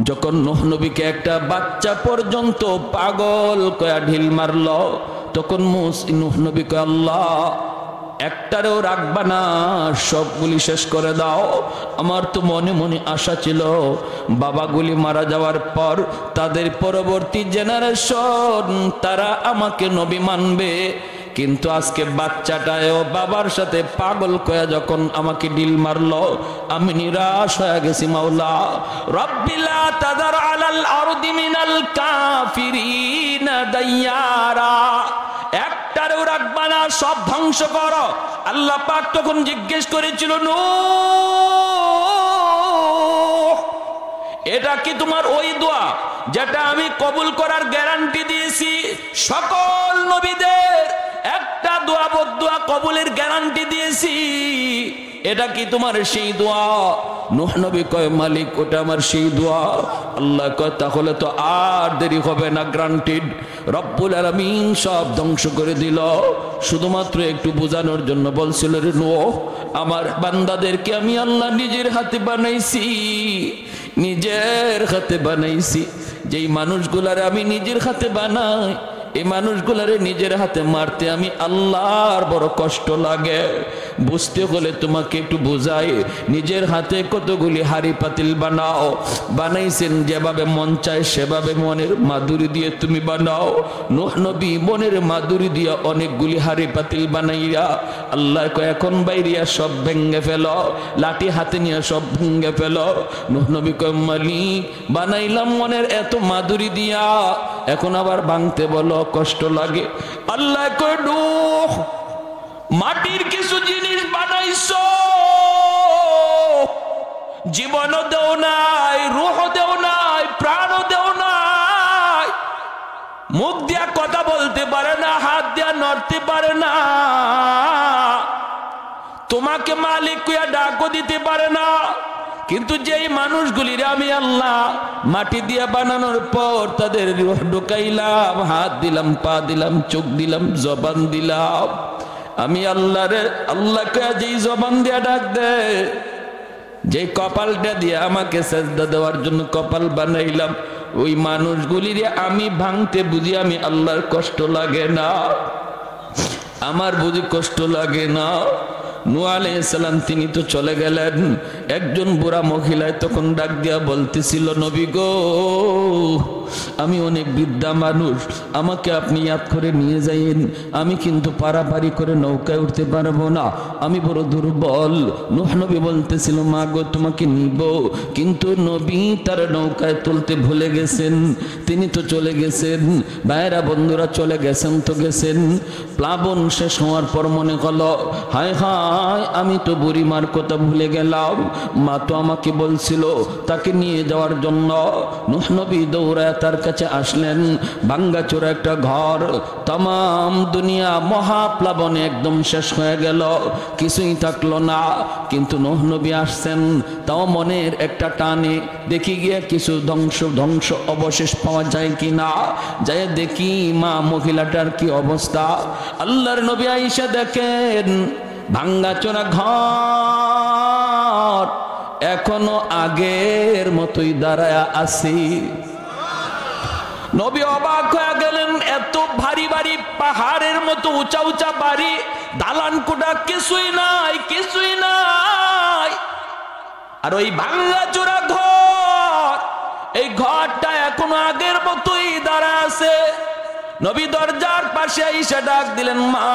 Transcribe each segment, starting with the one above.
যখন নূহ নবীকে একটা বাচ্চা পর্যন্ত পাগল কয়া ঢিল মারল, তখন নূহ নবী কয়, আল্লাহ একটারেও রাখবা না, সবগুলি শেষ করে দাও। আমার তো মনে মনে আশা ছিল বাবাগুলি মারা যাওয়ার পর তাদের পরবর্তী জেনারেশন তারা আমাকে নবী মানবে, কিন্তু আজকে বাচ্চাটাও বাবার সাথে পাগল কয়া যখন আমাকে ডিল মারলো, আমি নিরাশ হয়ে গেছি। মাওলা রব্বি লা তাযার আলাল আরদি মিনাল কাফিরিনা দাইয়ারা, একটারেও রাখবা না, সব ধ্বংস করো। আল্লাহ পাক তখন জিজ্ঞেস করেছিল, নূহ এটা কি তোমার ওই দোয়া যেটা আমি কবুল করার গ্যারান্টি দিয়েছি সকল নবীদের? একটা দোয়া বদদোয়া কবুলের গ্যারান্টি দিয়েছি, এটা কি তোমার সেই দোয়া? নূহ নবী কয়, মালিক ওটা আমার সেই দোয়া। আল্লাহ কয়, তাহলে তো আর দেরি হবে না, গ্রান্টেড। রব্বুল আলামিন সব ধ্বংস করে দিল, শুধুমাত্র একটু বোঝানোর জন্য বলছিল, রে নূহ আমার বান্দাদেরকে আমি আল্লাহ নিজের হাতে বানাইছি, নিজের হাতে বানাইছি। যেই মানুষগুলারে আমি নিজের হাতে বানাই, এই মানুষগুলারে নিজের হাতে মারতে আমি আল্লাহর বড় কষ্ট লাগে। বুঝতে হলে তোমাকে একটু বোঝাই, নিজের হাতে কতগুলি হাড়ি পাতিল বানাও, বানাইছেন যেভাবে মন চায় সেভাবে মনের মাধুরী দিয়ে তুমি বানাও। নূহ নবী মনের মাধুরী দিয়ে অনেকগুলি হাড়ি পাতিল বানাইয়া আল্লাহ কয়, এখন বাইরিয়া সব ভেঙ্গে ফেলো, লাঠি হাতে নিয়ে সব ভেঙ্গে ফেলো। নূহ নবী কয়, মালিক বানাইলাম মনের এত মাধুরী দিয়া, এখন আবার ভাঙতে বলো, কষ্ট লাগে। আল্লাহ কয়, নূহ মাটির কিছু জিনিস বানাইছো, জীবনও দেও নাই, রূহ দেও নাই, প্রাণও দেও নাই, মুখ দিয়া কথা বলতে পারে না, হাত দিয়া নড়তে পারে না, তোমাকে মালিক কইয়া ডাকও দিতে পারে না। কিন্তু যেই মানুষগুলির আমি আল্লাহ মাটি দিয়া বানানোর পর তাদের রূহ ঢুকাইলাম, হাত দিলাম, পা দিলাম, চোখ দিলাম, জবান দিলাম, আমি আল্লাহকে যেই জবান দিয়া ডাক দে, যে কপালটা দিয়ে আমাকে সেজদা দেওয়ার জন্য কপাল বানাইলাম, ওই মানুষগুলির আমি ভাঙতে বুঝি আমি আল্লাহর কষ্ট লাগে না? আমার বুঝি কষ্ট লাগে না? নূহ আলাইহিস সালাম তিনি তো চলে গেলেন, একজন বুড়া মহিলায় তখন ডাক দিয়া বলতেছিল, নবী গো আমি অনেক বৃদ্ধা মানুষ, আমাকে আপনি ইয়াদ করে নিয়ে যাইন, আমি কিন্তু পারাপারি করে নৌকায় উঠতে পারবো না, আমি বড় দুর্বল। নূহ নবী বলতেছিল, মা গো তোমাকে নিব, কিন্তু নবী তার নৌকায় তুলতে ভুলে গেছেন, তিনি তো চলে গেছেন। ভাইরা বন্ধুরা চলে গেছেন তো গেছেন, প্লাবন শেষ হওয়ার পর মনে হলো, হায় হায় আমি তো বুড়িমার কথা ভুলে গেলাম, মা তো আমাকে বলছিল তাকে নিয়ে যাওয়ার জন্য। নূহ নবী দৌড়ায় তার কাছে আসলেন, ভাঙ্গাচোরা একটা ঘর, तमाम দুনিয়া মহাপ্লাবনে একদম শেষ হয়ে গেল, কিছুই থাকলো না। কিন্তু নূহ নবী আসছেন, তাও মনের একটা টানে দেখি গিয়ে কিছু ধ্বংস অবশেষ পাওয়া যায় কিনা, যায় দেখি মা মহিলাটার কি অবস্থা। আল্লাহর নবী আয়েশা দেখেন ভাঙ্গাচোরা ঘর এখনো আগের মতোই দাঁড়ায়া আছি। নবী অবাক হয়ে গেলেন, এত ভারী ভারী পাহাড়ের মতো উঁচা উঁচা বাড়ি, দালান কোঠা কিছুই নাই, কিছুই নাই। আর ওই ভাঙ্গাচোরা ঘর, এই ঘরটা এখনো আগের মতোই দাঁড়া আছে। নবী দরজার পাশে এসে ডাক দিলেন, মা।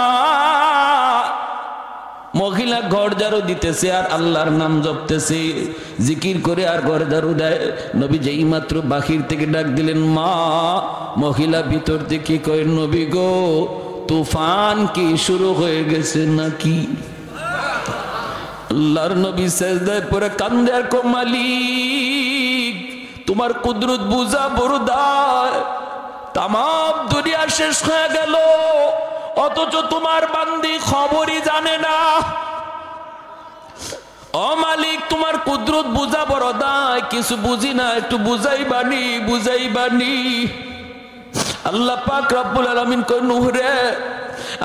মহিলা ঘর ঝাড়ু দিতেছে আর আল্লাহর নাম জপতেছে, জিকির করে আর ঘর ঝাড়ু দেয়। নবী যেই মাত্র বাহির থেকে ডাক দিলেন, মা। মহিলা ভিতর থেকে কয়, নবী গো তুফান কি শুরু হয়ে গেছে নাকি? আল্লাহর নবী সেজদায় পড়ে কান্দে আর কয়, মালিক তোমার কুদরত বুঝা বরদার, তাম দুনিয়া শেষ হয়ে গেল, অথচ তোমার বান্দি খবরই জানে না। ও মালিক তোমার কুদরত বুঝা বড় দায়, কিছু বুঝি না, একটু বুঝাই বানি। আল্লাহ পাক রব্বুল আলামিন কয়, নূহ রে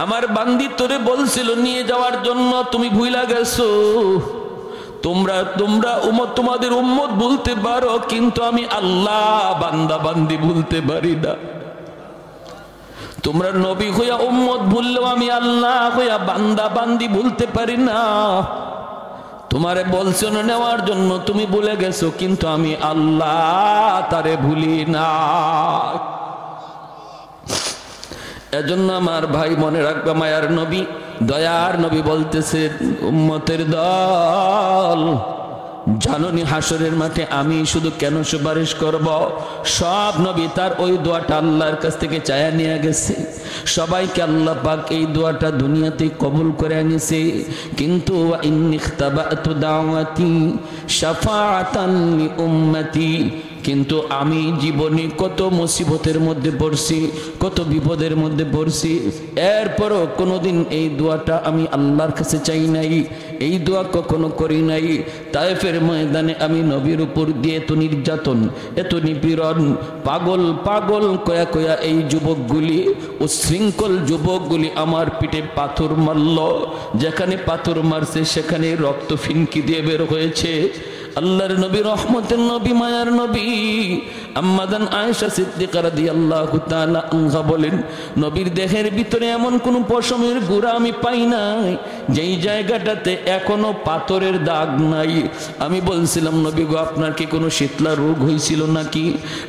আমার বান্দি তোরে বলছিল নিয়ে যাওয়ার জন্য, তুমি ভুইলা গেছো, তোমরা তোমরা উম্মত তোমাদের উম্মত বলতে পারো, কিন্তু আমি আল্লাহ বান্দা বান্দি বলতে পারি না। তোমরা নবী হইয়া উম্মত ভুললেও আমি আল্লাহ হইয়া বান্দা বান্দি ভুলতে পারি না। তোমারে বলছো না নেওয়ার জন্য, তুমি ভুলে গেছো, কিন্তু আমি আল্লাহ তারে ভুলি না। এজন্য আমার ভাই মনে রাখবে, মায়ার নবী দয়ার নবী বলতেছে, উম্মতের দল জাননি হাসরের মাঠে আমি শুধু কেন সুপারিশ করব। সব নবী তার ওই দোয়াটা আল্লাহর কাছ থেকে চায়া নিয়ে গেছে, সবাইকে আল্লাহ পাক এই দোয়াটা দুনিয়াতে কবুল করে আনিছে। কিন্তু ইন্নিখতাবাতু দাওয়াতি শাফাআতান লি উম্মতি, কিন্তু আমি জীবনে কত মুসিবতের মধ্যে পড়ছি, কত বিপদের মধ্যে পড়ছি, এরপরও কোনোদিন এই দোয়াটা আমি আল্লাহর কাছে চাই নাই, এই দোয়া কখনো করি নাই। তায়েফের ময়দানে আমি নবীর উপর দিয়ে এত নির্যাতন, এত নিপীড়ন, পাগল পাগল কয়া কয়া এই যুবকগুলি, উশৃঙ্খল যুবকগুলি আমার পিঠে পাথর মারল। যেখানে পাথর মারছে সেখানে রক্ত ফিনকি দিয়ে বের হয়েছে। আল্লাহর নবী, রহমতের নবী, মায়ার নবী আম্মাদান আয়েশা সিদ্দিকা রাদিয়াল্লাহু তাআলা আনহা বলেন, নবীর দেহের ভিতরে এমন কোন পশমের গুঁড়া আমি পাই নাই যেই জায়গাটাতে এখনো পাথরের দাগ নাই। আমি বলছিলাম, নবী গো আপনার কি কোনো শীতলা রোগ হয়েছিল নাকি?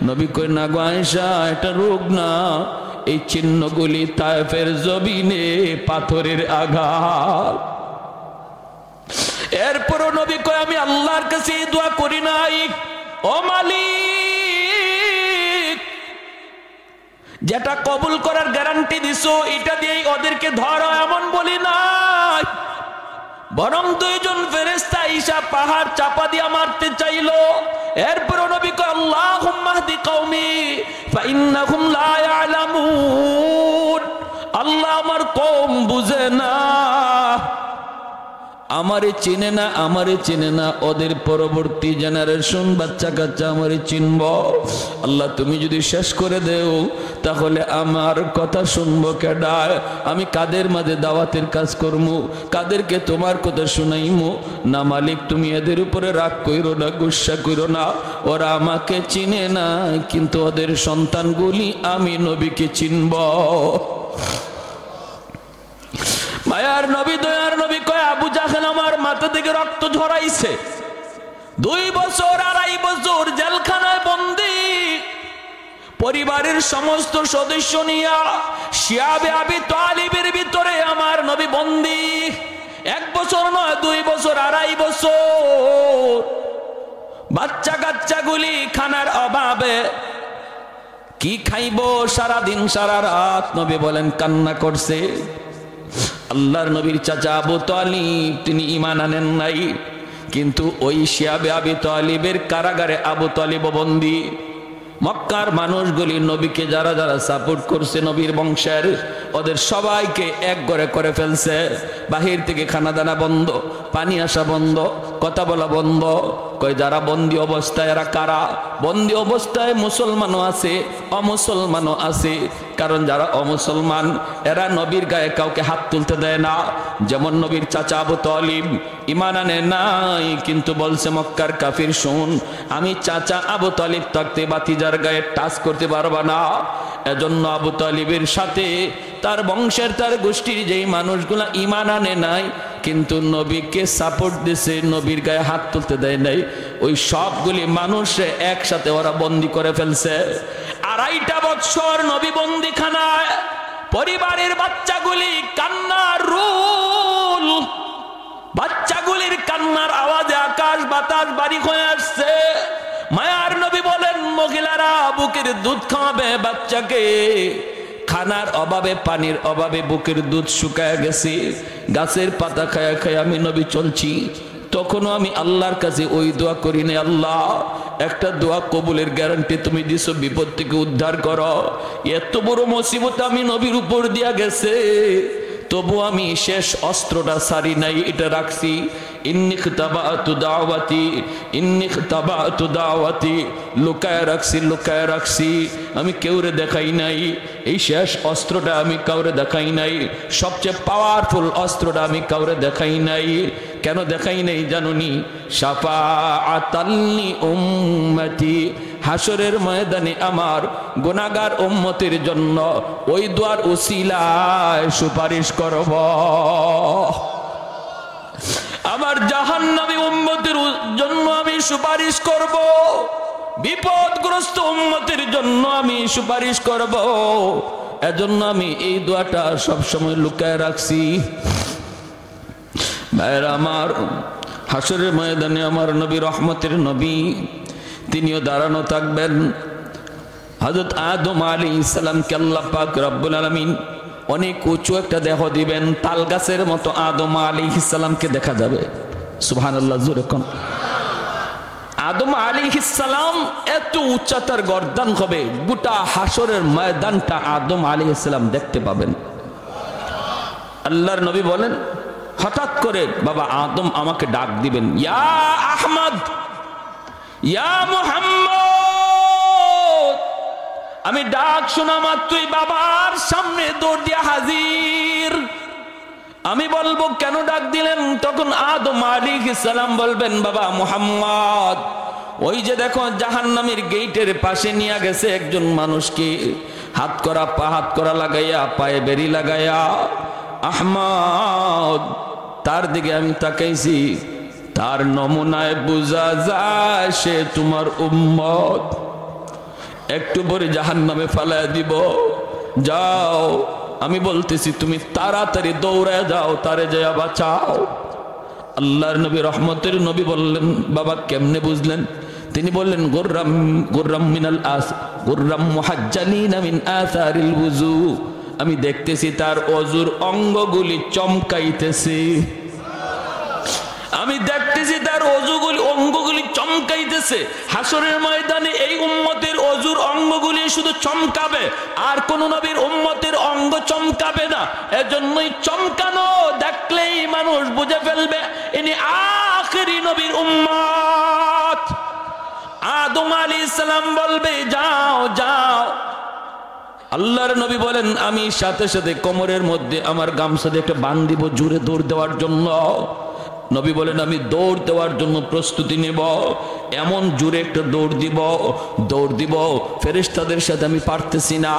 নবী কয়, না গো আয়েশা, এটা রোগ না, এই চিহ্নগুলি তায়েফের জমিনে পাথরের আঘাত। এরপরও নবী কয়, আমি আল্লাহর কাছে দোয়া করি নাই, ও মালিক যেটা কবুল করার গ্যারান্টি দিছো এটা দিয়ে ওদেরকে ধরো, এমন বলি নাই। বরং দুইজন ফেরেশতা ঈসা পাহাড় চাপা দিয়ে মারতে চাইলো। এরপরও নবী কয়, আল্লাহুম্মা হদি কওমি ফাইন্নাহুম লা ইয়ালামুন, আল্লাহ আমার কওম বুঝে না, আমারে চিনে না, আমারে চিনে না, ওদের পরবর্তী জেনারেশন বাচ্চা কাচ্চা আমারে চিনব। আল্লাহ তুমি যদি শেষ করে দেও তাহলে আমার কথা শুনবো কেডা? আমি কাদের মাঝে দাওয়াতের কাজ করবো, কাদেরকে তোমার কথা শুনাইমু? না মালিক, তুমি এদের উপরে রাগ কইরো না, গুসা কইরো না, ওরা আমাকে চিনে না, কিন্তু ওদের সন্তানগুলি আমি নবীকে চিনব। মায়ার নবী, দয়ার নবী কয়, আবু জাহেল আমার মাথা থেকে রক্ত ঝরাইছে, 2 বছর 2.5 বছর জেলখানায় বন্দী, পরিবারের সমস্ত সদস্য নিয়া শিয়াবে আবি তালিবের ভিতরে আমার নবী বন্দী। 1 বছর নয়, 2 বছর 2.5 বছর। বাচ্চা কাচ্চাগুলি খানার অভাবে কি খাইবো, সারাদিন সারা রাত নবী বলেন কান্না করছে। আল্লাহর নবীর চাচা আবু তালিব তিনি ঈমান আনেন নাই, কিন্তু ওই শিয়াবে আবি তালিবের কারাগারে আবু তালিব বন্দী। মক্কার মানুষগুলি নবীকে যারা যারা সাপোর্ট করছে নবীর বংশের, ওদের সবাইকে এক ঘরে করে ফেলছে। বাহির থেকে খানা দানা বন্ধ, পানি আসা বন্ধ, কথা বলা বন্ধ। কয় যারা বন্দী অবস্থায়, এরা কারা? বন্দী অবস্থায় মুসলমানও আছে, অমুসলমানও আছে। কারণ যারা অমুসলমান এরা নবীর গায়ে কাউকে হাত তুলতে দেয় না। যেমন নবীর চাচা আবু তালিব ঈমান আনে নাই, কিন্তু বলছে মক্কার কাফির, শুন, আমি চাচা আবু তালিব থাকতে বাতিজার গায়ে টাচ করতে পারবা না। এজন্য আবু তালিবের সাথে তার বংশের, তার গোষ্ঠীর যেই মানুষগুলা ঈমান আনে নাই কিন্তু নবীকে সাপোর্ট দিছে, নবীর গায়ে হাত তুলতে দেয় নাই, ওই সবগুলি মানুষ একসাথে ওরা বন্দী করে ফেলছে। 2.5 বছর নবী বন্দিখানায়, পরিবারের বাচ্চাগুলি কান্নার রোল, বাচ্চাগুলির কান্নার আওয়াজে আকাশ বাতাস বাড়ি হয়ে আসছে। মায়ার নবী বলেন, মহিলারা বুকের দুধ খাওয়াবে বাচ্চাকে, খানার অভাবে, পানির অভাবে বুকের দুধ শুকায় গেছে। গাছের পাতা খায়া খায়া আমি নবী চলছি। তখনও আমি আল্লাহর কাছে ওই দোয়া করি না, আল্লাহ একটা দোয়া কবুলের গ্যারান্টি তুমি দিছো, বিপদ থেকে উদ্ধার করো। এত বড় মুসিবত আমি নবীর উপর দিয়া গেছে, তবু আমি শেষ অস্ত্রটা সারি নাই, এটা রাখছি। ইন্নিখতাবাতু দাওয়াতি, ইন্নিখতাবাতু দাওয়াতি, লুকায় রাখছি, লুকায় রাখছি, আমি কেউরে দেখাই নাই। এই শেষ অস্ত্রটা আমি কাউরে দেখাই নাই, সবচেয়ে পাওয়ারফুল অস্ত্রটা আমি কাউরে দেখাই নাই। কেন দেখাই নাই জানুনি? শাফাআতাল লি উম্মতি, হাসরের ময়দানে আমার গুনাহগার উম্মতের জন্য ওই দোয়ার উসিলায় সুপারিশ করব। আমার জাহান্নামী উম্মতের জন্য আমি সুপারিশ করব, বিপদগ্রস্ত উম্মতের জন্য আমি সুপারিশ করব। এজন্য আমি এই দোয়াটা সব সময় লুকায় রাখছি। ভাইরা আমার, হাসরের ময়দানে আমার নবী, রহমতের নবী, তিনিও দাঁড়ানো থাকবেন। হযরত আদম আলাইহিস সালামকে আল্লাহ পাক রব্বুল আলামিন অনেক উঁচু একটা দেহ দিবেন, তাল গাছের মতো আদম আলাইহিস সালামকে দেখা যাবে। সুবহানাল্লাহ, জোরে কোন। আদম আলাইহিস সালাম এত উচ্চতার গর্দান হবে, গোটা হাসরের ময়দানটা আদম আলাইহিস সালাম দেখতে পাবেন। আল্লাহর নবী বলেন, হঠাৎ করে বাবা আদম আমাকে ডাক দিবেন, ইয়া আহমদ, ইয়া মুহাম্মদ। আমি ডাক শোনা মাত্রই বাবার সামনে দৌড় দিয়া হাজির। আমি বলবো কেন ডাক দিলেন? তখন আদম আলাইহিস সালাম বলবেন, বাবা মুহাম্মদ, ওই যে দেখো জাহান্নামের গেটের পাশে নিয়ে গেছে একজন মানুষকে, হাত করা লাগাইয়া, পায়ে বেরি লাগাইয়া। আহমদ, তার দিকে আমি তাকাইছি, তার নমুনায় বোঝা যায় সে তোমার উম্মত। একটু পরে জাহান্নামে ফালায় দিব। যাও, আমি বলতেছি তুমি তাড়াতাড়ি দৌড়ে যাও, তারে যায় বাঁচাও। আল্লাহর নবী, রহমতের নবী বললেন, বাবা কেমনে বুঝলেন? তিনি বললেন, গুররাম মিনাল আস, গুররাম মুহাজ্জালিনা মিন আসারিল ওযু। আমি দেখতেছি তার ওযুর অঙ্গগুলি চমকাইতেছে। আমি দেখতেছি তার অঙ্গগুলি চমকাইতেছে। হাসরের ময়দানে এই উম্মতের ওযুর অঙ্গগুলি শুধু চমকাবে, আর কোন নবীর উম্মতের অঙ্গ চমকাবে না। এজন্যই চমকানো দেখলেই মানুষ বুঝে ফেলবে ইনি আখেরি নবীর উম্মত। আদম আলাইহিস সালাম বলবে, যাও যাও। আল্লাহর নবী বলেন, আমি সাথে সাথে কোমরের মধ্যে আমার গামছা দিয়ে একটা বাঁধ দিব জোরে দৌড় দেওয়ার জন্য। নবী বলেন, আমি দৌড় দেওয়ার জন্য প্রস্তুতি নেব, এমন জোরে একটা দৌড় দিব ফেরেশতাদের সাথে আমি পারতেছি না,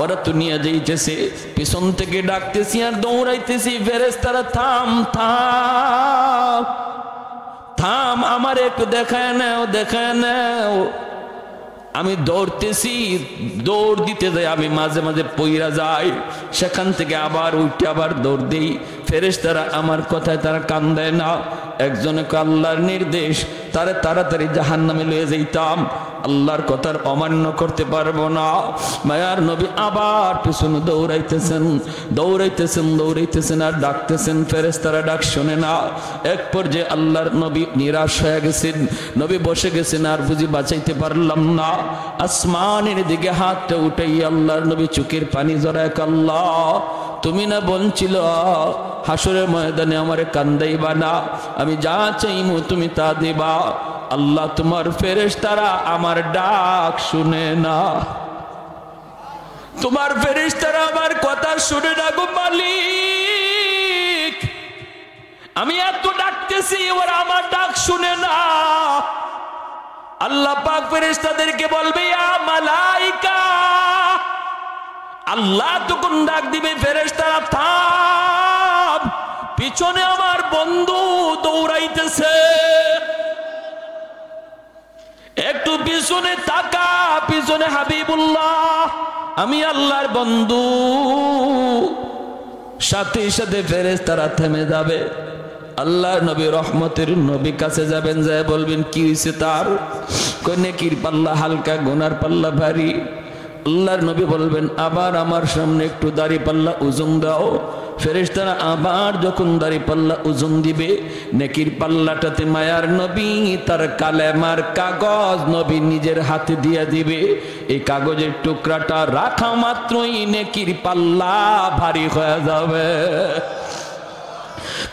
ওরা তো নিয়ে যাইতেছে। পিছন থেকে ডাকতেছি আর দৌড়াইতেছি, ফেরেশতারা থাম থাম থাম, আমার একটু দেখায় নাও। আমি দৌড়তেছি, দৌড় দিতে যাই, আমি মাঝে মাঝে পইরা যাই, সেখান থেকে আবার উঠে আবার দৌড় দিই। ফেরেশতারা আমার কথায় তারা কান দেয় না। একজনকে আল্লাহর নির্দেশ, তারা তাড়াতাড়ি জাহান্নামে লয়ে যাইতাম, আল্লাহর কথার অমান্য করতে পারবো না। মায়ার নবী আবার পিছনে দৌড়াইতেছেন আর ডাকতেছেন, ফেরেশতারা ডাক শোনে না। এক পর্যায়ে আল্লাহর নবী নিরাশ হয়ে গেছেন, নবী বসে গেছেন, আর বুঝি বাঁচাইতে পারলাম না। আসমানের দিকে হাতটা উঠাই আল্লাহর নবী চোখের পানি জড়ায়, আল্লাহ তুমি না বলছিল হাসরের ময়দানে আমারে কান্দাইবা না, আমি যা চাইমু তুমি তা দিবা। আল্লাহ তোমার ফেরেশতারা আমার ডাক শুনে না, তোমার ফেরেশতারা আমার কথা শুনে না গো মালিক। আমি এত ডাকতেছি, ওরা আমার ডাক শুনে না। আল্লাহ পাক ফেরেশতাদেরকে বলবে, ইয়া মালাইকা। আল্লাহ তখন ডাক দিবে, ফেরেশতারা থাম, পিছনে আমার বন্ধু দৌড়াইতেছে, একটু পিছনে তাকা, পিছনে হাবিবুল্লাহ, আমি আল্লাহর বন্ধু। সাথে সাথে ফেরেশতারা থেমে যাবে। আল্লাহর নবী, রহমতের নবী কাছে যাবেন, যায় বলবেন, কি হয়েছে তার? নেকির পাল্লা হালকা, গুনার পাল্লা ভারী। আল্লাহর নবী বলবেন, আবার আমার সামনে একটু দাড়ি পাল্লা ওজন দাও। ফেরেশতারা আবার যখন দাড়ি পাল্লা ওজন দিবে, নেকির পাল্লাটাতে মায়ার নবী তার কালেমার কাগজ নবী নিজের হাতে দিয়ে দিবে। এই কাগজের টুকরাটা রাখা মাত্রই নেকির পাল্লা ভারী হয়ে যাবে।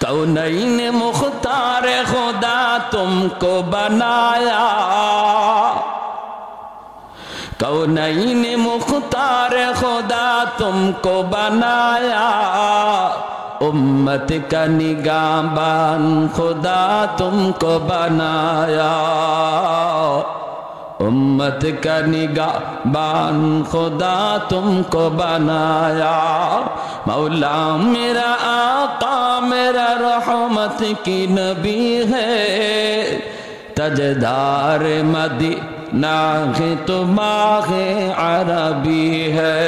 कौनैन मुख्तार खुदा तुमको बनाया, कौनैन मुख्तार खुदा तुमको बनाया, उम्मत का निगाहबान खुदा तुमको बनाया, उम्मत का निगाहबान खुदा तुमको बनाया। मौला मेरा आका मेरा रहमत की नबी है, तजदार मदीना है तो माहे अरबी है,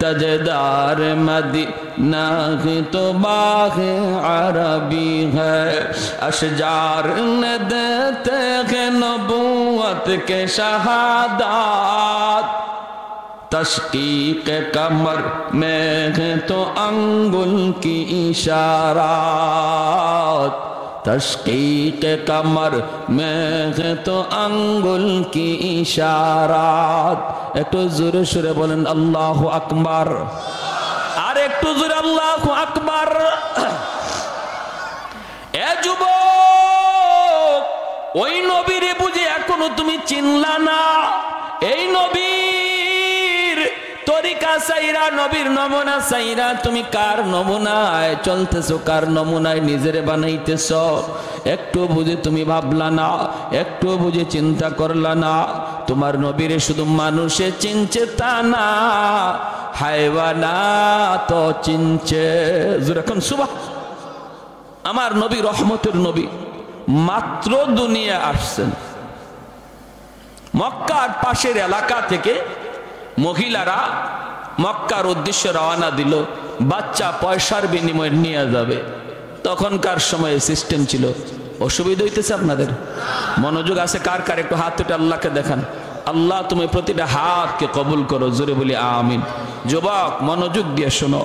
तजदार मदीना है तो माहे अरबी है। अशजार ने देते हैं नबूवत के शहादात, तशकीक कमर में है तो अंगुल की इशारात, तशकीक कमर में है तो अंगुल की इशारात। एक तो जोरे सुरे बोलें अल्लाहु अकबर, और एक तो जोरे अल्लाहु अकबर। ए যুবক, ওই নবীরে বুঝে এখনো তুমি চিনলা না? এই নবীর তরিকা সাইরা, নবীর নমুনা সাইরা তুমি কার নমুনায় চলতেছো, কার নমুনায় নিজেরে বানাইতেছো? একটু বুঝে তুমি ভাবলা না, একটু বুঝে চিন্তা করলা না? তোমার নবীরে শুধু মানুষে চিনছে তা না, হায়ওয়ানাত চিনছে। যেরকম সুবহান, আমার নবী রহমতের নবী মাত্র দুনিয়া আসছেন, মক্কার পাশের এলাকা থেকে মহিলারা মক্কার উদ্দেশ্যে রওনা দিল, বাচ্চা পয়সার বিনিময়ে নিয়ে যাবে। তখনকার সময়ে সিস্টেম ছিল। অসুবিধা হইতেছে আপনাদের? মনোযোগ আছে কার কার? একটু হাত উঠে আল্লাহকে দেখান। আল্লাহ তুমি প্রতিটা হাতকে কবুল করো, জোরে বলি আমিন। যুবক মনোযোগ দিয়ে শোনো,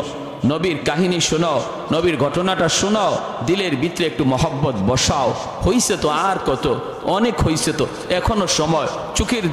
নবীর কাহিনী শোনো, নবীর ঘটনাটা শোনো, দিলের ভিতরে একটু মহব্বত বসাও। হইছে তো আর কত, অনেক হইছে তো, এখনো সময়। চোখের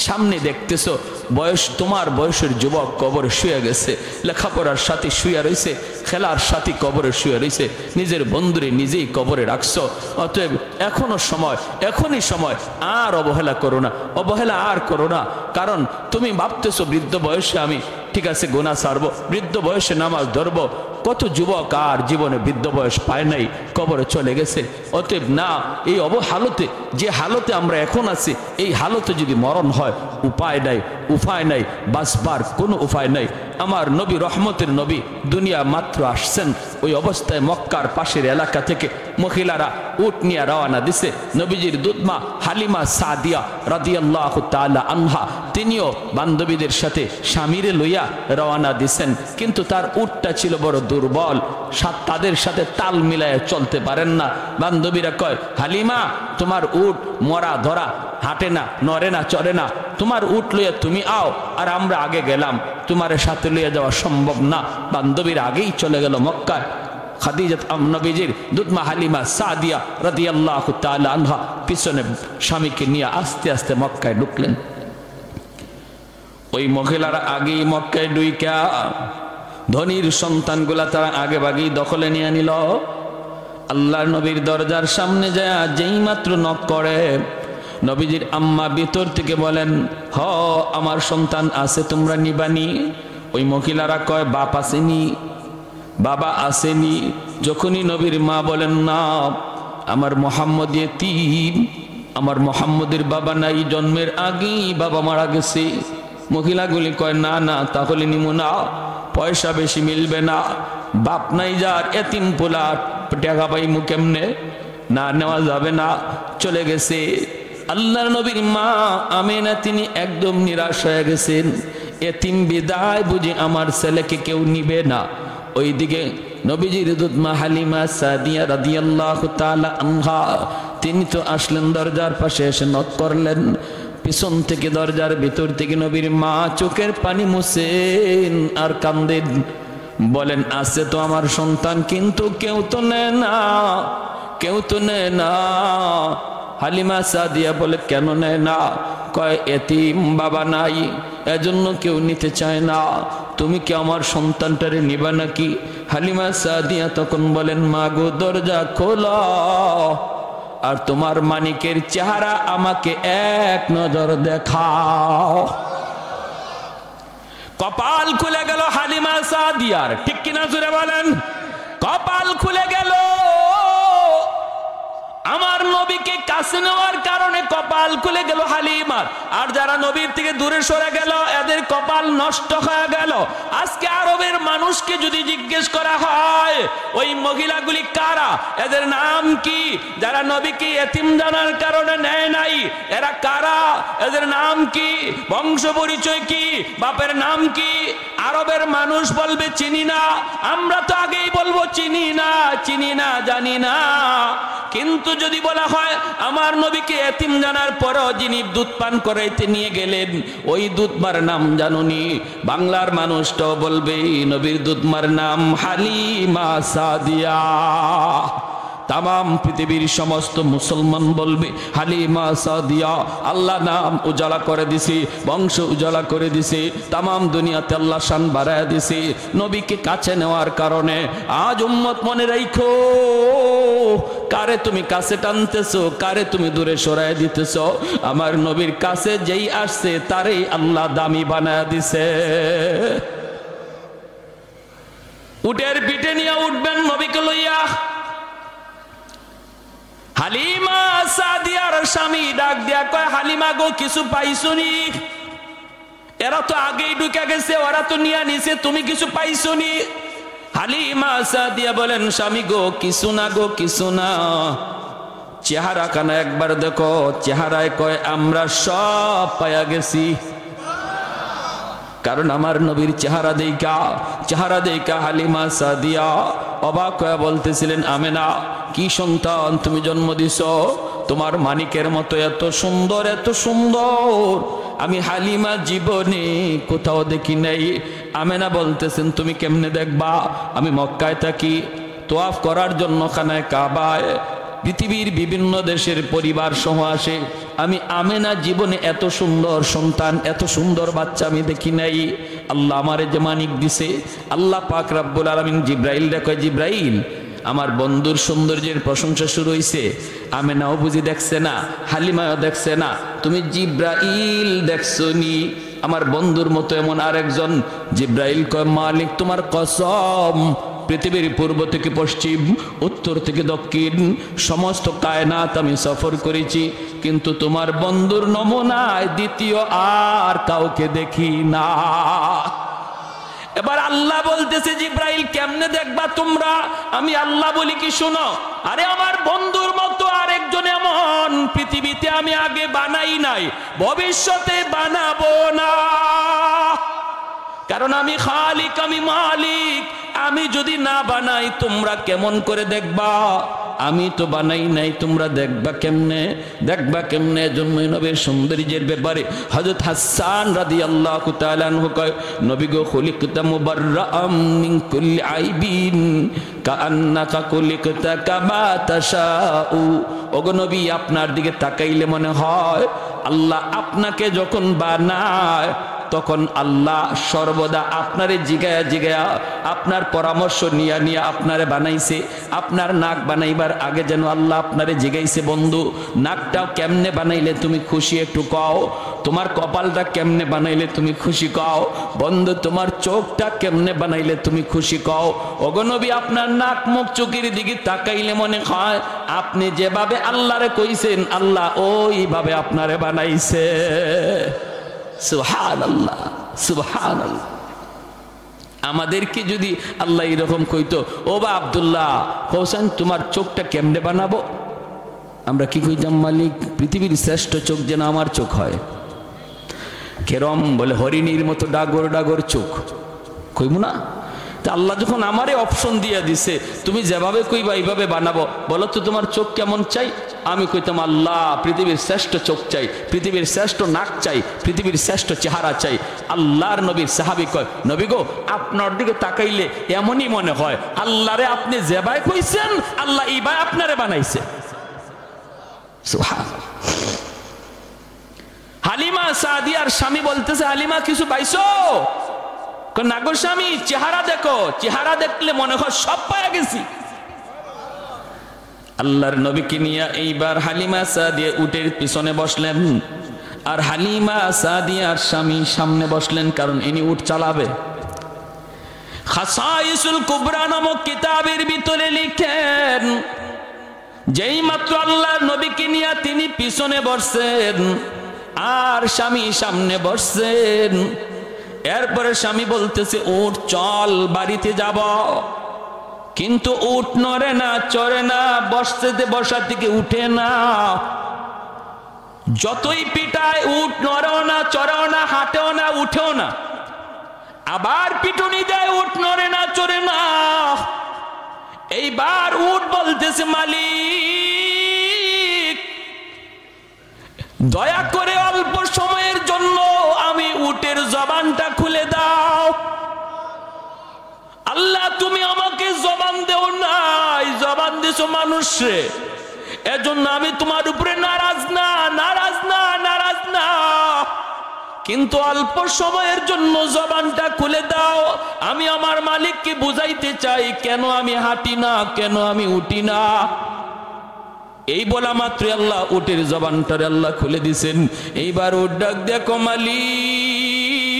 সামনে দেখতেছো বয়স, তোমার বয়সের যুবক কবরে শুয়ে গেছে, লেখাপড়ার সাথে শুয়ে রয়েছে, খেলার সাথে কবরে শুয়ে রয়েছে, নিজের বন্ধুরে নিজেই কবরে রাখছো। অতএব এখনো সময়, এখনই সময়। আর অবহেলা করো না, অবহেলা আর করো না। কারণ তুমি ভাবতেছো বৃদ্ধ বয়সে আমি ঠিক আছে গোনা ছাড়বো, বৃদ্ধ বয়সে নামাজ ধরবো। কত যুবক আর জীবনে বৃদ্ধ বয়স পায় নাই, কবরে চলে গেছে। অতএব না, এই অবহালতে, যে হালতে আমরা এখন আছি, এই হালতে যদি মরণ হয়, উপায় নাই, উপায় নাই, বাঁচবার কোনো উপায় নাই। আমার নবী রহমতের নবী দুনিয়া মাত্র আসছেন, ওই অবস্থায় মক্কার পাশের এলাকা থেকে মহিলারা উট নিয়ে রওনা দিছে। নবীজির দুধমা হালিমা সাদিয়া রাদিয়াল্লাহু তাআলা আনহা, তিনিও বান্ধবীদের সাথে স্বামীরে লইয়া রওনা দিছেন, কিন্তু তার উটটা ছিল বড় দুর্বল, তাদের সাথে তাল মিলায় চলতে পারেন না। বান্ধবীরা কয়, হালিমা তোমার উট মরা ধরা, হাঁটে না, নড়ে না, চড়ে না, তোমার উট লইয়া তুমি আও, আর আমরা আগে গেলাম, তোমার সাথে লইয়া যাওয়া সম্ভব না। বান্ধবীর আগেই চলে গেল মক্কায়। খাদিজাত নবীজির দুধমা হালিমা সাদিয়া রাদিয়াল্লাহু তাআলা আনহা পিছনে স্বামীকে নিয়ে আস্তে আস্তে মক্কায় ঢুকলেন। ওই মহিলারা আগেই মক্কায় ঢুইকা ধনীর সন্তানগুলা তারা আগে ভাগেই দখলে নিয়ে নিল। আল্লাহ নবীর দরজার সামনে যায় যেই মাত্র নক করে, নবীজির আম্মা ভিতর থেকে বলেন, হ আমার সন্তান আছে, তোমরা নিবানি? ওই মহিলারা কয়, বাপ আসেনি, বাবা আসেনি। যখনই নবীর মা বলেন, না আমার মোহাম্মদ ইতিম, আমার মোহাম্মদের বাবা নাই, জন্মের আগেই বাবা মারা গেছে। মহিলাগুলি কয়, না না তাহলে নিমু না, পয়সা বেশি মিলবে না, বাপ নাই যার, এতিম পোলা, টাকা পাইমু কেমনে, না নেওয়া যাবে না, চলে গেছে। আল্লাহর নবীর মা আমেনা তিনি একদম নিরাশ হয়ে গেছেন, এতিম বিদায় বুঝে আমার ছেলেকে কেউ নিবে না। ওইদিকে নবীজির দুধমা হালিমা সাদিয়া রাদিয়াল্লাহু তাআলা আনহা, তিনি তো আসলেন দরজার পাশে, এসে নক করলেন। পিছন থেকে দরজার ভিতর থেকে নবীর মা চোখের পানি মুছেন আর কান্দেন, বলেন, আছে তো আমার সন্তান, কিন্তু কেউ তো নেয় না, কেউ তো নেয় না। হালিমা সাদিয়া বলে, কেন নেয় না? কয়, এতিম বাবা নাই, এজন্য কেউ নিতে চায় না। তুমি কি আমার সন্তানটারে নিবা নাকি? হালিমা সাদিয়া তখন বলেন, মা গো দরজা খোলা, আর তোমার মানিকের চেহারা আমাকে এক নজর দেখাও। কপাল খুলে গেল হালিমা সাদিয়ার, ঠিক কিনা জুড়ে বলেন? কপাল খুলে গেল। আমার নবীকে কাছে নেওয়ার কারণে কপাল খুলে গেল হালিমার। আর যারা নবীর থেকে দূরে সরে গেল এদের কপাল নষ্ট হয়ে গেল। আজকে আরবের মানুষকে যদি জিজ্ঞেস করা হয় ওই মহিলাগুলি কারা, এদের নাম কি? যারা নবীকে এতিম জানার কারণে নেয় নাই, এরা কারা? এদের নাম কি? বংশ পরিচয় কি? বাপের নাম কি? আরবের মানুষ বলবে চিনি না। আমরা তো আগেই বলবো চিনি না, চিনি না, জানি না। কিন্তু যদি বলা হয় আমার নবীকে এতিম জানার পরও যিনি দুধ পান করাইতে নিয়ে গেলেন ওই দুধমার নাম জানুনি, বাংলার মানুষটাও বলবে নবীর দুধমার নাম হালিমা সাদিয়া। তাম পৃথিবীর সমস্ত মুসলমান বলবে হালিমা সাদিয়া। আল্লাহ নাম উজালা করে দিছে, বংশ উজালা করে দিছে, তাম দুনিয়াতে আল্লাহ শান বাড়ায় দিছে নবীকে কাছে নেওয়ার কারণে। আজ উম্মত মনে রাখো, কারে তুমি কাছে টানতেছো, কারে তুমি দূরে সরায় দিতেছো। আমার নবীর কাছে যেই আসছে তারই আল্লাহ দামি বানায় দিছে। উটের পিঠে নিয়ে উঠবেন নবীকে লইয়া। হালিমা সাদিয়ার স্বামী ডাক দিয়া কয় হালিমা গো কিছু পাইছনি? এরা তো আগেই ঢুকে গেছে, ওরা তো নিয়ে নিছে, তুমি কিছু পাইছনি? হালিমা সাদিয়া বলেন স্বামী গো কিছু না গো, কিছু না। চেহারা কানা একবার দেখো, চেহারায় কয় আমরা সব পায়া গেছি। কারণ আমার নবীর চেহারা দেখা হালিমা সাদিয়া অবাক হয়ে বলতেছিলেন আমেনা কি সন্তান তুমি জন্ম দিছ, তোমার মানিকের মতো এত সুন্দর, এত সুন্দর আমি হালিমা জীবনে কোথাও দেখি নাই। আমেনা বলতেছেন তুমি কেমনে দেখবা, আমি মক্কায় থাকি, তোয়াফ করার জন্য খানায় কাবায় পৃথিবীর বিভিন্ন দেশের পরিবার সহ আসে, আমি আমেনা জীবনে এত সুন্দর সন্তান, এত সুন্দর বাচ্চা আমি দেখি নাই। আল্লাহ আমারে যে মানিক দিছে। আল্লাহ পাক রব্বুল আলামিন জিব্রাইল দেখে জিব্রাইল আমার বন্ধুর সৌন্দর্যের প্রশংসা শুরু হইছে। আমেনাও বুঝি দেখছে না, হালিমাও দেখছে না, তুমি জিব্রাইল দেখছনি আমার বন্ধুর মতো এমন আরেকজন। জিব্রাইল কয় মালিক তোমার কসম, পৃথিবীর পূর্ব থেকে পশ্চিম, উত্তর থেকে দক্ষিণ সমস্ত কায়নাত আমি সফর করেছি, কিন্তু তোমার বন্ধুর নমুনায় দ্বিতীয় আর কাউকে দেখি না। এবার আল্লাহ বলতেছে জিব্রাইল কেমনে দেখবা তোমরা? আমি আল্লাহ বলি কি শোনো, আরে আমার বন্ধুর মতো আরেকজন এমন পৃথিবীতে আমি আগে বানাই নাই, ভবিষ্যতে বানাবো না। কারণ আমি খালিক, আমি মালিক। আমি যদি না বানাই তোমরা কেমন করে দেখবা? আমি তো বানাই নাই, তোমরা দেখবা কেমনে? দেখবা কেমনে? জন্য নবীর সৌন্দর্যের ব্যাপারে হযরত হাসান রাদিয়াল্লাহু তাআলা আনহু কয় নবী গো খুলিকতা মুবাররাম মিন কুল্লি আইবিন কাআন্নাকা খুলিকতা কামা তাশাউ। ওগো নবী আপনার দিকে তাকাইলে মনে হয় আল্লাহ আপনাকে যখন বানায় তখন আল্লাহ সর্বদা আপনারে জিগায়া জিগায়া আপনার পরামর্শ নিয়া নিয়া আপনারে বানাইছে। আপনার নাক বানাইবার আগে যেন আল্লাহ আপনারে জিগাইছে বন্ধু নাকটাও কেমনে বানাইলে তুমি খুশি একটু কও, তোমার কপালটা কেমনে বানাইলে তুমি খুশি কও, বন্ধু তোমার চোখটা কেমনে বানাইলে তুমি খুশি কও। ওগো নবী আপনার নাক মুখ চোখের দিকে তাকাইলে মনে হয় আপনি যেভাবে আল্লাহরে কইছেন আল্লাহ ওইভাবে আপনারে বানাইছে। সুবহানাল্লাহ, সুবহানাল্লাহ। আমাদেরকে যদি আল্লাহ এরকম কইতো ও বা আব্দুল্লাহ হোসেন তোমার চোখটা কেমনে বানাবো, আমরা কি কইতাম মালিক পৃথিবীর শ্রেষ্ঠ চোখ যেন আমার চোখ হয়। কেরম বলে হরিণীর মতো ডাগর ডাগর চোখ কইব না? তা আল্লাহ যখন আমারে অপশন দিয়ে দিছে তুমি যেভাবে কইবা এইভাবে বানাবো, বলো তো তোমার চোখ কেমন চাই? আমি কইতাম আল্লাহ পৃথিবীর শ্রেষ্ঠ চোখ চাই, পৃথিবীর শ্রেষ্ঠ নাক চাই, পৃথিবীর শ্রেষ্ঠ চেহারা চাই। আল্লাহর নবীর সাহাবী কয় নবী গো আপনার দিকে তাকাইলে এমনই মনে হয় আল্লাহরে আপনি যেভাবে কইছেন আল্লাহ এইভাবে আপনারে বানাইছে। সুবহানাল্লাহ। হালিমা সাদিয়ার স্বামী বলতেছে হালিমা কিছু পাইছো? নাগর স্বামী চেহারা দেখো, চেহারা দেখলে মনে হয় সব পায়া গেছি। আল্লাহর নবীকে নিয়ে এইবার হালিমা সাদিয়া উটের পিছনে বসলেন আর হালিমা সাদিয়ার স্বামী সামনে বসলেন, কারণ ইনি উট চালাবে। খাসাইসুল কুবরা নামক কিতাবের ভিতরে লিখেন, যেই মাত্র আল্লাহর নবীকে নিয়ে তিনি পিছনে বসছেন আর স্বামী সামনে বসছেন, এরপরে স্বামী বলতেছে উঠ চল বাড়িতে যাব, কিন্তু উঠ নড়ে না, চড়ে না, বসা থেকে উঠে না। যতই পিটায় উঠ নড়েও না, চড়েও না, হাঁটেও না, উঠেও না। আবার পিটুনি দেয়, উঠ নড়ে না, চড়ে না। এইবার উঠ বলতেছে মালিক দয়া করে অল্প সময়ের জন্য আমি উটের জবানটা খুলে দাও। আল্লাহ তুমি আমাকে জবান দেও নাই, জবান দিছো মানুষে, এজন্য আমি তোমার উপরে নারাজ না, নারাজ না, নারাজ না, কিন্তু অল্প সময়ের জন্য জবানটা খুলে দাও। আমি আমার মালিককে বুঝাইতে চাই কেন আমি হাঁটি না, কেন আমি উঠি না। এই বলা মাত্র আল্লাহ উটের জবানটারে আল্লাহ খুলে দিছেন। এইবার উট ডাক দেখো মালিক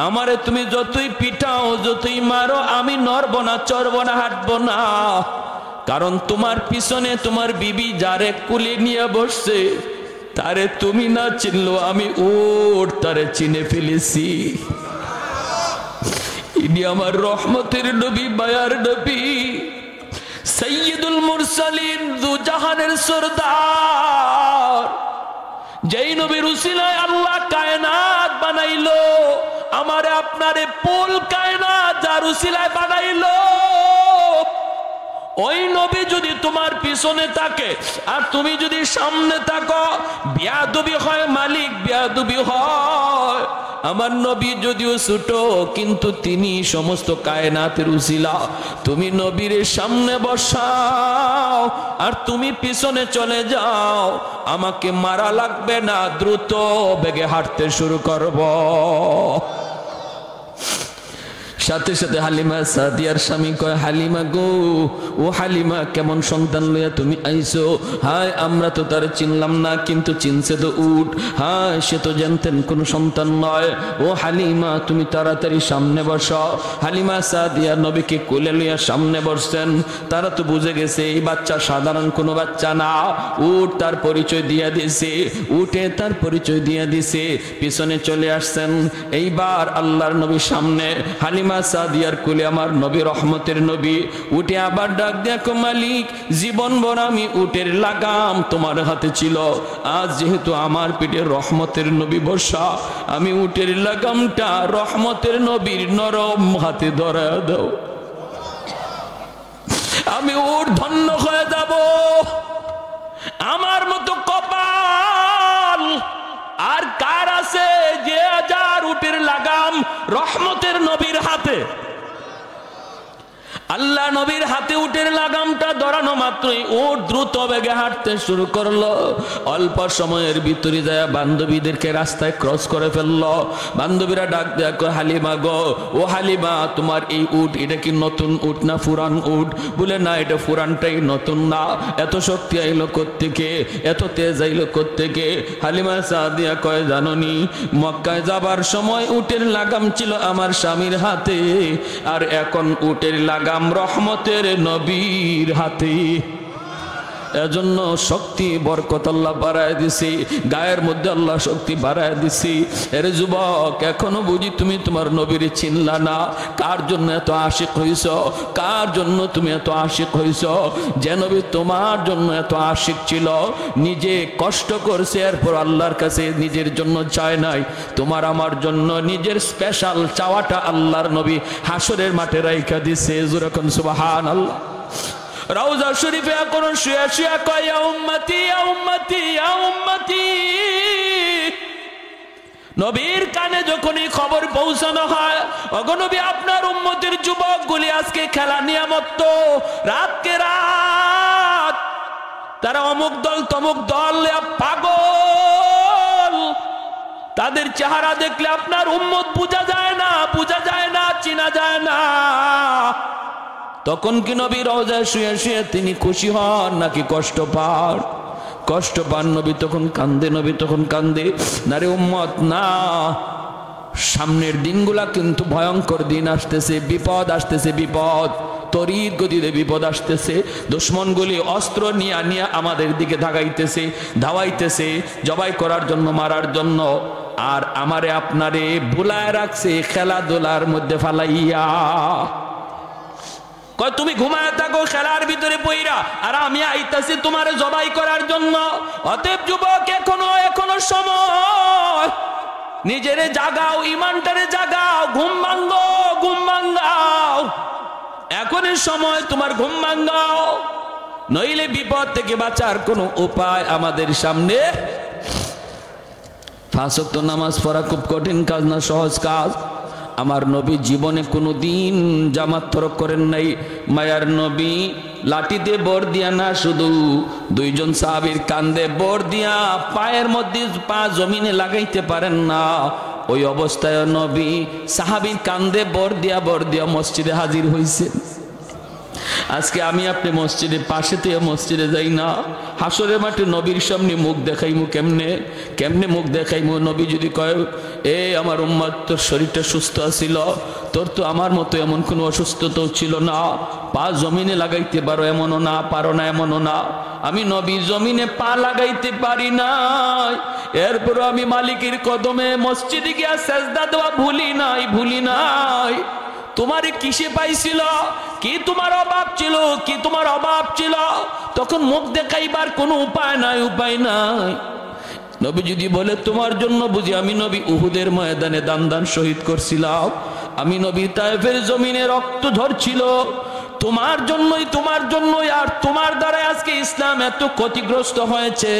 আমারে তুমি যতই পিটাও, যতই মারো, আমি নড়ব না, চড়ব না, হাঁটবো না, কারণ তোমার পিছনে তোমার বিবি যারে কুলে নিয়ে বসছে তারে তুমি না চিনলো আমি উট তারে চিনে ফেলেছি। ইনি আমার রহমতের নবী, মায়ার নবী, সাইয়্যিদুল মুরসালিন, দু জাহানের সরদার, যেই নবীর উসিলায় আল্লাহ কায়নাত বানাইলো, আমারে আপনারে পুল কায়নাত যার উসিলায় বানাইলো, ওই নবী যদি তোমার পিছনে থাকে আর তুমি যদি সামনে থাকো, বিয়াদবি হয় মালিক, বিয়াদবি হয়। আমার নবী যদিও ছোট কিন্তু তিনি সমস্ত কায়নাতের উসিলা। তুমি নবীর সামনে বসাও আর তুমি পিছনে চলে যাও, আমাকে মারা লাগবে না, দ্রুত বেগে হাঁটতে শুরু করব। সাথে সাথে হালিমা সাদিয়ার স্বামী কয়, হালিমা গো, ও হালিমা কেমন সন্তান লইয়া তুমি আইছো? হায় আমরা তো তার চিনলাম না, কিন্তু চিনছে তো উট। হায় সে তো জানতেন কোন সন্তান নয়। ও হালিমা তুমি তাড়াতাড়ি সামনে বসো। হালিমা সাদিয়া নবীকে কোলে লইয়া সামনে বসছেন। তারা তো বুঝে গেছে এই বাচ্চা সাধারণ কোনো বাচ্চা না, উট তার পরিচয় দিয়া দিছে, উঠে তার পরিচয় দিয়া দিছে, পিছনে চলে আসছেন। এইবার আল্লাহর নবী সামনে, হালিমা সাদিয়ার কুলে আমার নবী, রহমতের নবী। উঠে আবার ডাক দেখো মালিক জীবন ভর আমি উটের লাগাম তোমার হাতে ছিল, আজ যেহেতু আমার পিঠে রহমতের নবী বসা, আমি উটের লাগামটা রহমতের নবীর নরম হাতে ধরা দাও, আমি উট ধন্য হয়ে যাব। আমার মতো কপাল আর কার আছে যে যার উটের লাগাম রহমতের নবীর হাতে? আল্লাহ নবীর হাতে উটের লাগামটা ধরানো মাত্রই উট দ্রুত বেগে হাঁটতে শুরু করলো। অল্প সময়ের ভিতরে যায় বান্ধবীদেরকে রাস্তায় ক্রস করে ফেললো। বান্ধবীরা ডাক দেয়া কয়, হালিমা গো, ও হালিমা তোমার এই উট এটা কি নতুন উট না পুরান উট? বলে না, এটা পুরানটাই, নতুন না। এত শক্তি আইলো কোত্থেকে, এত তেজ আইলো কোত্থেকে? হালিমা সাদিয়া কয়, জাননি মক্কায় যাবার সময় উটের লাগাম ছিল আমার স্বামীর হাতে, আর এখন উটের লাগাম রহমতের নবীর হাতে। এজন্য শক্তি বরকত আল্লাহ বাড়ায় দিছি, গায়ের মধ্যে আল্লাহ শক্তি বাড়ায় দিছি। এরে যুবক, এখনো বুঝি তুমি তোমার নবীর চিনলা না? কার জন্য এত আশিক হইছ? কার জন্য তুমি এত আশিক হইছ? যে নবী তোমার জন্য এত আশিক ছিল, নিজে কষ্ট করছে, এরপর আল্লাহর কাছে নিজের জন্য চায় নাই, তোমার আমার জন্য নিজের স্পেশাল চাওয়াটা আল্লাহর নবী হাসরের মাঠে রাইখা দিছে। যখন সুবহানাল্লাহ। রওজা শরীফে এখন শুয়া শুয়া কয়, ইয়া উম্মতি, ইয়া উম্মতি, ইয়া উম্মতি। নবীর কানে যখনই খবর পৌঁছানো হয়, ওগো নবী আপনার উম্মতের যুবকগুলি আজকে খেলা নিয়ামত, রাতকে রাত তারা অমুক দল তমুক দল পাগল, তাদের চেহারা দেখলে আপনার উম্মত বোঝা যায় না, বোঝা যায় না, চিনা যায় না। তখন কি নবী রওজায় শুয়ে শুয়ে তিনি খুশি হন নাকি কষ্ট পান? কষ্ট পান। নবী তখন কান্দে, নবী তখন কান্দে। না রে উম্মত না, সামনের দিনগুলা কিন্তু ভয়ঙ্কর দিন আসতেছে, বিপদ আসতেছে, বিপদ তড়িৎ গতিতে বিপদ আসতেছে। দুশ্মনগুলি অস্ত্র নিয়ে নিয়ে আমাদের দিকে ধাগাইতেছে, ধাওয়াইতেছে, জবাই করার জন্য, মারার জন্য। আর আমারে আপনারে ভুলায় রাখছে খেলাধুলার মধ্যে ফালাইয়া। কয় তুমি ঘুমায় থাকো খেলার ভিতরে পইরা, আর আমি আইতাছি তোমারে জবাই করার জন্য। অতএব যুবক, এখনো সময়, নিজেরে জাগাও, ইমানটারে জাগাও, ঘুম ভাঙ্গাও। এখনই সময় তোমার ঘুম ভাঙ্গাও, নইলে বিপদ থেকে বাঁচার কোনো উপায় আমাদের সামনে। 5 ওয়াক্ত নামাজ পড়া খুব কঠিন কাজ না, সহজ কাজ। আমার নবী জীবনে কোনো দিন জামাত তরক করেন নাই। মায়ার নবী লাঠিতে বর দিয়া না, শুধু 2 জন সাহাবীর কান্দে বর দিয়া পায়ের মধ্যে পা জমিনে লাগাইতে পারেন না। ওই অবস্থায় নবী সাহাবীর কান্দে বর দিয়া মসজিদে হাজির হইছেন। আজকে আমি আপনি মসজিদের পাশে থেকে মসজিদে যাই না, হাসরের মাঠে নবীর সামনে মুখ দেখাইমু কেমনে মুখ দেখাইমু? নবী যদি কয়, এ আমার উম্মত, তোর শরীরটা সুস্থ আছিল, তোর তো আমার মতো এমন কোনো অসুস্থতাও ছিল না, পা জমিনে লাগাইতে পারো এমনও না, পারো না এমনও না। আমি নবী জমিনে পা লাগাইতে পারি নাই, এরপরও আমি মালিকের কদমে মসজিদে গিয়া সেজদা দেওয়া ভুলি নাই। তোমারে কিসে পাইছিল? কি তোমার অভাব ছিল? তখন মুখ দেখাইবার কোনো উপায় নাই। নবী যদি বলে তোমার জন্য বুঝি আমি নবী উহুদের ময়দানে দান শহীদ করছিলাম, আমি নবী তায়েফের জমিনে রক্ত ঝরছিল, তোমার জন্যই, আর তোমার দ্বারাই আজকে ইসলাম এত ক্ষতিগ্রস্ত হয়েছে,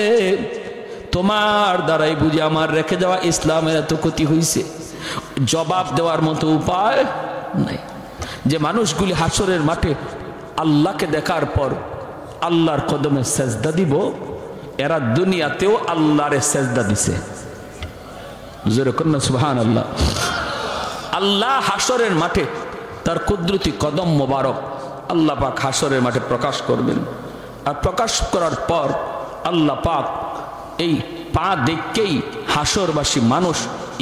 তোমার দ্বারাই বুঝি আমার রেখে যাওয়া ইসলামের এত ক্ষতি হয়েছে। জবাব দেওয়ার মতো উপায় নাই। যে মানুষগুলি হাসরের মাঠে আল্লাহকে দেখার পর আল্লাহর কদমে সেজদা দিব, এরা দুনিয়াতেও আল্লাহরে সেজদা দিছে। জোরে কন্যা সুবহানাল্লাহ। আল্লাহ হাসরের মাঠে তার কুদরতি কদম মোবারক আল্লাহ পাক হাসরের মাঠে প্রকাশ করবেন। আর প্রকাশ করার পর আল্লাহ পাক এই পা দেখকেই হাসরবাসী মানুষ,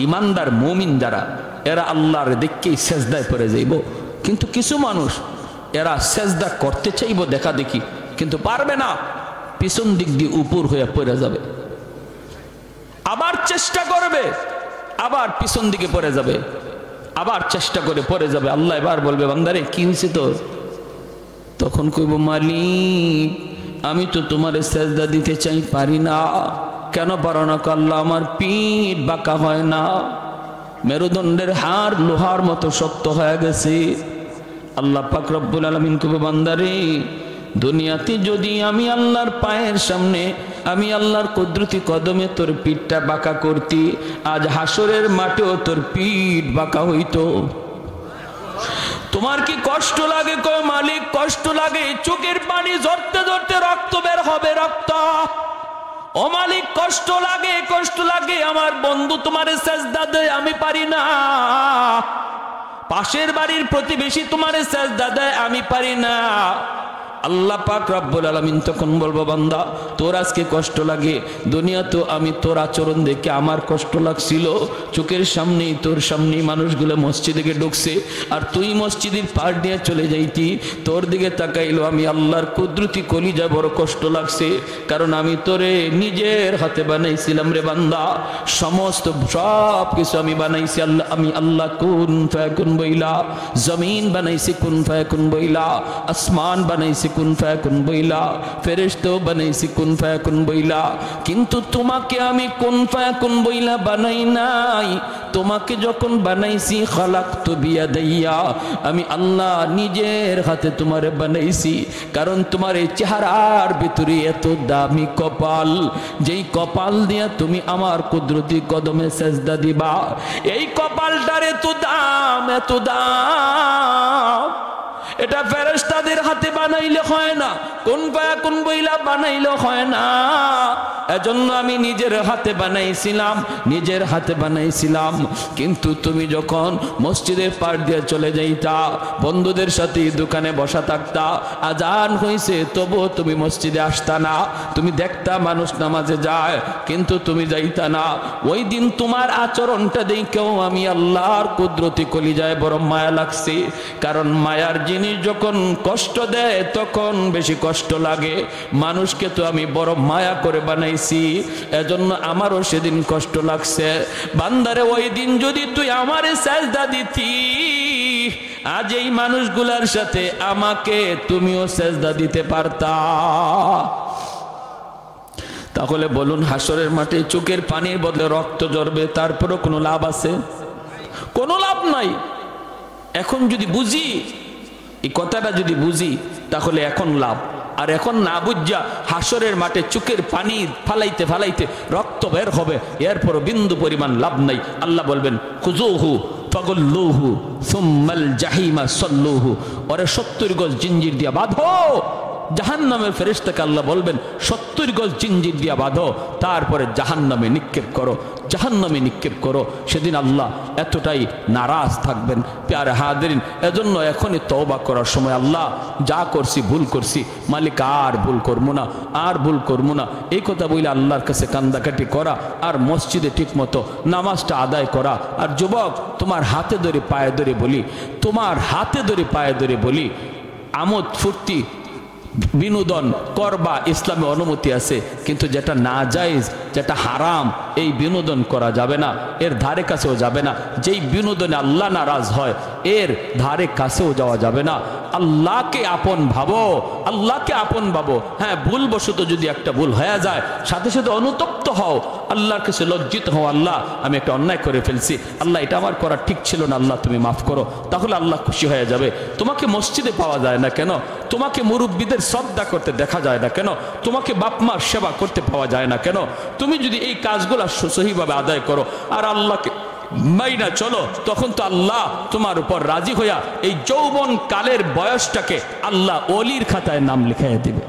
ইমানদার মুমিন যারা, এরা আল্লাহর দেখকেই সেজদায় পড়ে যাইব। কিন্তু কিছু মানুষ এরা সেজদা করতে চাইব দেখা দেখি, কিন্তু পারবে না, পিছন দিক দিয়ে উপর হয়ে পড়ে যাবে। আবার চেষ্টা করবে, আবার পিছন দিকে পড়ে যাবে, আবার চেষ্টা করে পড়ে যাবে। আল্লাহ এবার বলবে, বান্দারে কি হয়েছে তোর? তখন কইব, মালিক আমি তো তোমারে সেজদা দিতে চাই, পারি না। কেন পারো না? আল্লাহ আমার পিঠ বাঁকা হয় না, মেরুদণ্ডের হাড় লোহার মতো শক্ত হয়ে গেছে। আল্লাহ পাক রব্বুল আলামিন কইবে, বান্দারে দুনিয়াতে যদি আমি আল্লাহর পায়ের সামনে, আমি আল্লাহর কুদরতি কদমে তোর পিঠটা বাঁকা করতি, আজ হাসরের মাঠেও তোর পিঠ বাঁকা হইতো। তোমার কি কষ্ট লাগে? কয় মালিক কষ্ট লাগে, চোখের পানি ঝরতে ঝরতে রক্ত বের হবে, রক্ত। ও মালিক কষ্ট লাগে, আমার বন্ধু তোমারে সেজদা দেয়, আমি পারি না। পাশের বাড়ির প্রতিবেশী তোমারে সেজদা দেয়, আমি পারি না। আল্লাহ পাক রব্বুল আলামিন তখন বলবো, বান্দা তোর আজকে কষ্ট লাগে, দুনিয়া তো আমি তোর আচরণ দেখে আমার কষ্ট লাগছিল, চোখের সামনেই তোর সামনেই মানুষগুলো মসজিদে ঢুকছে, আর তুই মসজিদের পার দিয়ে চলে যাইতি, তোর দিকে তাকাইলো আমি আল্লাহর কুদরতি কলিজা, বড় কষ্ট লাগছে, কারণ আমি তোরে নিজের হাতে বানাইছিলাম রে বান্দা, সব কিছু আমি বানাইছি আমি আল্লাহ কুন ফায়াকুন বইলা, জমিন বানাইছি কুন ফায়াকুন বইলা, আসমান বানাইছি কুন ফায়াকুন বইলা, ফেরেশতা বানাইছি কুন ফায়াকুন বইলা। কিন্তু তোমাকে আমি কুন ফায়াকুন বইলা বানাই নাই, তোমাকে যখন বানাইছি খালাকতু বিয়াদাইয়া, আমি আল্লাহ নিজের হাতে তোমারে বানাইছি। কারণ তোমার এই চেহারার ভিতরে এত দামি কপাল, যেই কপাল দিয়া তুমি আমার কুদরতি কদমে সেজদা দিবা, এই কপালটার এত দাম, এটা ফেরেশতাদের হাতে বানাইলে হয় না, কোন ফায়াকুন বইলা বানাইলে হয় না। এজন্য আমি নিজের হাতে বানাইছিলাম। কিন্তু তুমি যখন মসজিদের পাড় দিয়ে চলে যাইতা, বন্ধুদের সাথে দোকানে বসা থাকতা, আজান হইছে তবুও তুমি মসজিদে আসতা না। তুমি দেখতা মানুষ নামাজে যায়, কিন্তু তুমি যাইতা না। ওই দিন তোমার আচরণটা দেখেও আমি আল্লাহর কুদরতি কলিজায় বড় মায়া লাগছে। কারণ মায়ার জিনিস যখন কষ্ট দেয় তখন বেশি কষ্ট লাগে। মানুষকে তো আমি বড় মায়া করে বানাইছি, এজন্য আমারও সেদিন কষ্ট লাগছে। বান্দারে, ওই দিন যদি তুই আমারে সাজদা দিতি, আজ এই মানুষগুলার সাথে আমাকে তুমিও সাজদা দিতে পারতা। তাহলে বলুন, হাসরের মাঠে চোখের পানির বদলে রক্ত ঝরবে, তারপরও কোনো লাভ আছে? কোনো লাভ নাই। এখন যদি বুঝি, এই কথাটা যদি বুঝি, তাহলে এখন লাভ। আর এখন না বুঝা হাসরের মাঠে চোখের পানি ফালাইতে ফালাইতে রক্ত বের হবে, এরপরও বিন্দু পরিমাণ লাভ নাই। আল্লাহ বলবেন, খুযুহু ফাগুল্লুহু সুম্মাল জাহিমা সাল্লুহু, ওরে 70 গজ জিঞ্জির দিয়া বাঁধো। জাহান্নামের ফেরেশতাকে আল্লাহ বলবেন, 70 গজ জিঞ্জির দিয়া বাঁধো, তারপরে জাহান্নামে নিক্ষেপ করো। সেদিন আল্লাহ এতটাই নারাজ থাকবেন। প্যারে হাজিরিন, এজন্য এখনই তওবা করার সময়। আল্লাহ, যা করছি ভুল করছি, মালিক আর ভুল করবো না, এই কথা বলে আল্লাহর কাছে কান্দাকাটি করা, আর মসজিদে ঠিক মতো নামাজটা আদায় করা। আর যুবক, তোমার হাতে ধরে পায়ে ধরে বলি, আমোদ ফুর্তি বিনোদন করবা, ইসলামে অনুমতি আছে। কিন্তু যেটা না জায়েজ, যেটা হারাম, এই বিনোদন করা যাবে না, এর ধারে কাছেও যাবে না। যেই বিনোদনে আল্লাহ নারাজ হয়, এর ধারে কাছেও যাওয়া যাবে না। আল্লাহকে আপন ভাবো। হ্যাঁ, ভুলবশত যদি একটা ভুল হয়ে যায়, সাথে সাথে অনুতপ্ত হও, আল্লাহর কাছে লজ্জিত হও। আল্লাহ, আমি একটা অন্যায় করে ফেলছি, আল্লাহ এটা আমার করা ঠিক ছিল না, আল্লাহ তুমি মাফ করো। তাহলে আল্লাহ খুশি হয়ে যাবে। তোমাকে মসজিদে পাওয়া যায় না কেন? তোমাকে মুরব্বীদের শ্রদ্ধা করতে দেখা যায় না কেন? তোমাকে বাপ মার সেবা করতে পাওয়া যায় না কেন? তুমি যদি এই কাজগুলো সহিভাবে আদায় করো আর আল্লাহকে মাইনা চলো, তখন তো আল্লাহ তোমার উপর রাজি হইয়া এই যৌবন কালের বয়সটাকে আল্লাহ ওলির খাতায় নাম লিখাইয়া দিবে।